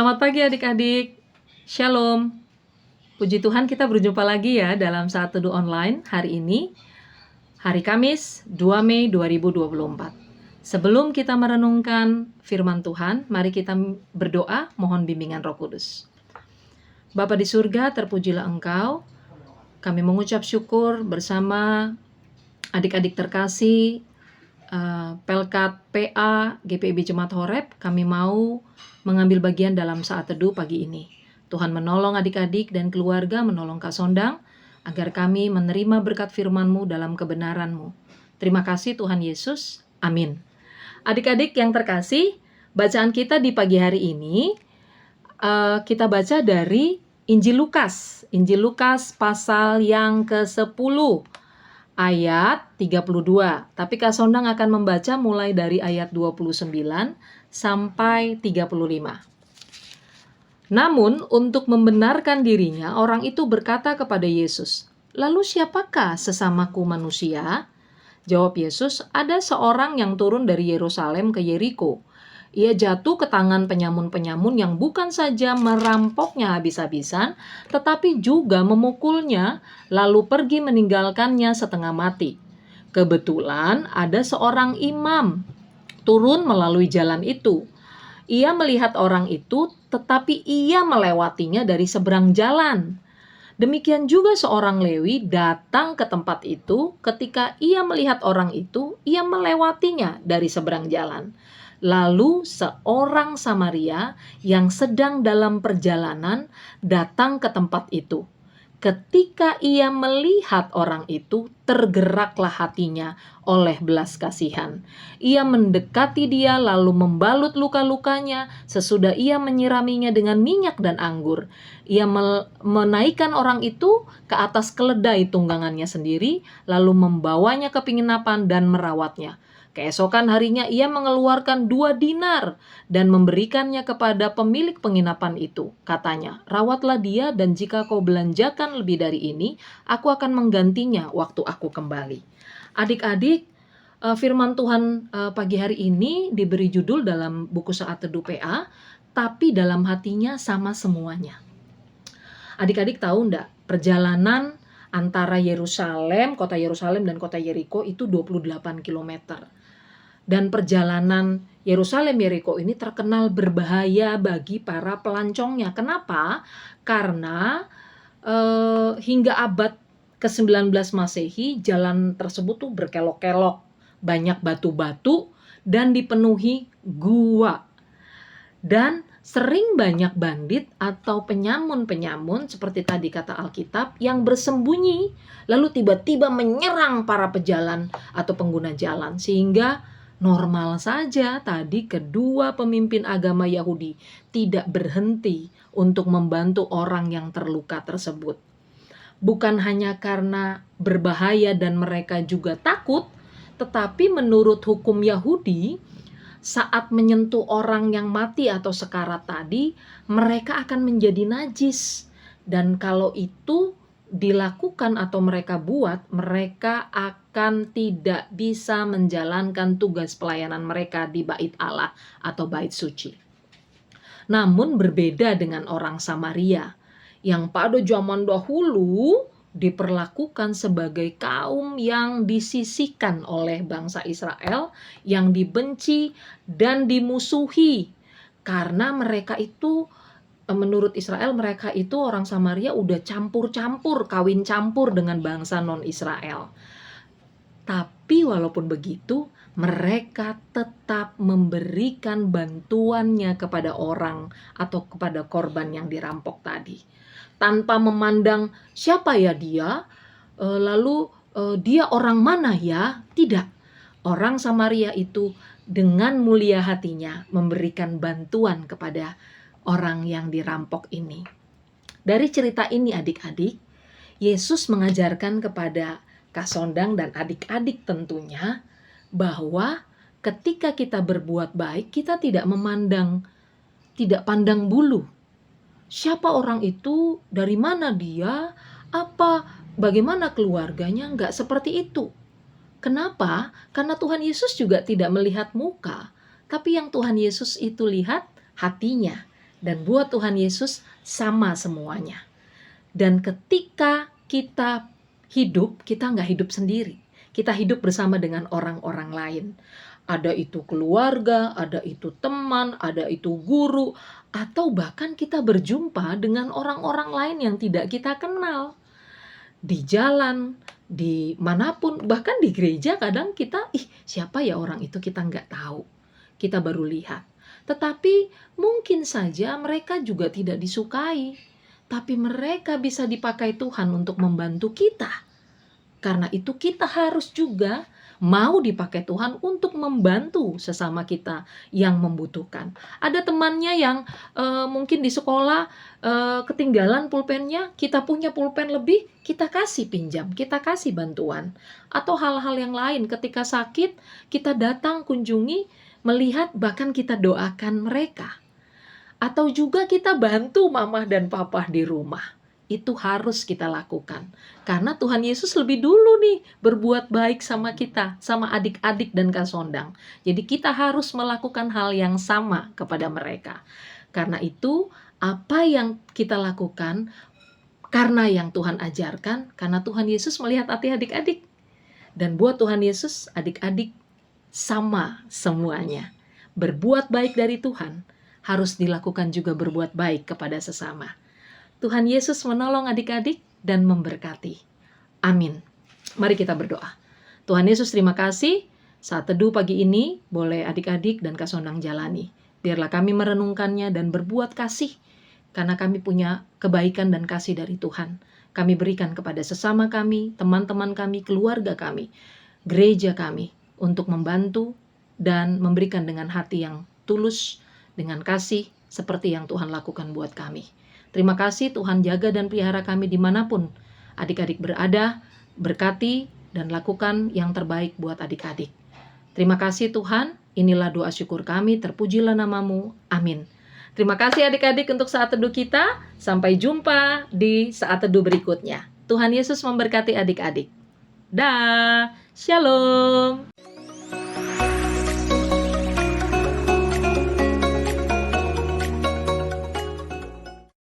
Selamat pagi adik-adik. Shalom. Puji Tuhan kita berjumpa lagi ya dalam Saat Teduh Online hari ini. Hari Kamis 2 Mei 2024. Sebelum kita merenungkan firman Tuhan, mari kita berdoa mohon bimbingan Roh Kudus. Bapa di surga, terpujilah Engkau. Kami mengucap syukur bersama adik-adik terkasih, Pelkat PA GPIB Jemaat Horeb. Kami mau mengambil bagian dalam saat teduh pagi ini. Tuhan menolong adik-adik dan keluarga, menolong Kak Sondang, agar kami menerima berkat firman-Mu dalam kebenaran-Mu. Terima kasih Tuhan Yesus. Amin. Adik-adik yang terkasih, bacaan kita di pagi hari ini, kita baca dari Injil Lukas. Injil Lukas pasal yang ke-10. Ayat 32. Tapi Kak Sondang akan membaca mulai dari ayat 29 sampai 35. Namun untuk membenarkan dirinya, orang itu berkata kepada Yesus, "Lalu siapakah sesamaku manusia?" Jawab Yesus, "Ada seorang yang turun dari Yerusalem ke Yeriko. Ia jatuh ke tangan penyamun-penyamun yang bukan saja merampoknya habis-habisan, tetapi juga memukulnya, lalu pergi meninggalkannya setengah mati. Kebetulan ada seorang imam turun melalui jalan itu. Ia melihat orang itu, tetapi ia melewatinya dari seberang jalan. Demikian juga seorang Lewi datang ke tempat itu. Ketika ia melihat orang itu, ia melewatinya dari seberang jalan. Lalu seorang Samaria yang sedang dalam perjalanan datang ke tempat itu. Ketika ia melihat orang itu, tergeraklah hatinya oleh belas kasihan. Ia mendekati dia lalu membalut luka-lukanya. Sesudah ia menyiraminya dengan minyak dan anggur, ia menaikkan orang itu ke atas keledai tunggangannya sendiri, lalu membawanya ke penginapan dan merawatnya. Keesokan harinya ia mengeluarkan 2 dinar dan memberikannya kepada pemilik penginapan itu. Katanya, "Rawatlah dia, dan jika kau belanjakan lebih dari ini, aku akan menggantinya waktu aku kembali." Adik-adik, firman Tuhan pagi hari ini diberi judul dalam buku Saat Teduh PA, tapi dalam hatinya sama semuanya. Adik-adik tahu enggak, perjalanan antara kota Yerusalem dan kota Yeriko itu 28 km. Dan perjalanan Yerusalem-Yeriko ini terkenal berbahaya bagi para pelancongnya. Kenapa? Karena hingga abad ke-19 Masehi, jalan tersebut tuh berkelok-kelok, banyak batu-batu dan dipenuhi gua. Dan sering banyak bandit atau penyamun-penyamun seperti tadi kata Alkitab yang bersembunyi lalu tiba-tiba menyerang para pejalan atau pengguna jalan, sehingga normal saja tadi kedua pemimpin agama Yahudi tidak berhenti untuk membantu orang yang terluka tersebut. Bukan hanya karena berbahaya dan mereka juga takut, tetapi menurut hukum Yahudi, saat menyentuh orang yang mati atau sekarat tadi, mereka akan menjadi najis. Dan kalau itu dilakukan atau mereka buat, mereka akan tidak bisa menjalankan tugas pelayanan mereka di bait Allah atau bait suci. Namun berbeda dengan orang Samaria yang pada zaman dahulu diperlakukan sebagai kaum yang disisihkan oleh bangsa Israel, yang dibenci dan dimusuhi karena mereka itu, menurut Israel, mereka itu orang Samaria udah campur-campur, kawin campur dengan bangsa non-Israel. Tapi walaupun begitu, mereka tetap memberikan bantuannya kepada orang atau kepada korban yang dirampok tadi. Tanpa memandang siapa ya dia, lalu dia orang mana ya, tidak. Orang Samaria itu dengan mulia hatinya memberikan bantuan kepada orang yang dirampok ini. Dari cerita ini adik-adik, Yesus mengajarkan kepada Kak Sondang dan adik-adik tentunya bahwa ketika kita berbuat baik, kita tidak pandang bulu. Siapa orang itu, dari mana dia, bagaimana keluarganya, enggak seperti itu. Kenapa? Karena Tuhan Yesus juga tidak melihat muka, tapi yang Tuhan Yesus itu lihat hatinya. Dan buat Tuhan Yesus sama semuanya. Dan ketika kita hidup, kita nggak hidup sendiri. Kita hidup bersama dengan orang-orang lain. Ada itu keluarga, ada itu teman, ada itu guru, atau bahkan kita berjumpa dengan orang-orang lain yang tidak kita kenal. Di jalan, di manapun, bahkan di gereja kadang kita, siapa ya orang itu, kita nggak tahu. Kita baru lihat. Tetapi mungkin saja mereka juga tidak disukai. Tapi mereka bisa dipakai Tuhan untuk membantu kita. Karena itu kita harus juga mau dipakai Tuhan untuk membantu sesama kita yang membutuhkan. Ada temannya yang mungkin di sekolah ketinggalan pulpennya, kita punya pulpen lebih, kita kasih pinjam, kita kasih bantuan. Atau hal-hal yang lain, ketika sakit, kita datang kunjungi, melihat, bahkan kita doakan mereka. Atau juga kita bantu mama dan papa di rumah. Itu harus kita lakukan. Karena Tuhan Yesus lebih dulu nih berbuat baik sama kita, sama adik-adik dan kasondang. Jadi kita harus melakukan hal yang sama kepada mereka. Karena itu, apa yang kita lakukan karena yang Tuhan ajarkan, karena Tuhan Yesus melihat hati adik-adik. Dan buat Tuhan Yesus, adik-adik sama semuanya. Berbuat baik dari Tuhan harus dilakukan juga berbuat baik kepada sesama. Tuhan Yesus menolong adik-adik dan memberkati. Amin. Mari kita berdoa. Tuhan Yesus, terima kasih. Saat teduh pagi ini, boleh adik-adik dan kasondang jalani. Biarlah kami merenungkannya dan berbuat kasih. Karena kami punya kebaikan dan kasih dari Tuhan. Kami berikan kepada sesama kami, teman-teman kami, keluarga kami, gereja kami, untuk membantu dan memberikan dengan hati yang tulus, dengan kasih, seperti yang Tuhan lakukan buat kami. Terima kasih, Tuhan jaga dan pelihara kami dimanapun adik-adik berada, berkati dan lakukan yang terbaik buat adik-adik. Terima kasih Tuhan, inilah doa syukur kami, terpujilah namamu, amin. Terima kasih adik-adik untuk saat teduh kita, sampai jumpa di saat teduh berikutnya. Tuhan Yesus memberkati adik-adik. Dah, shalom.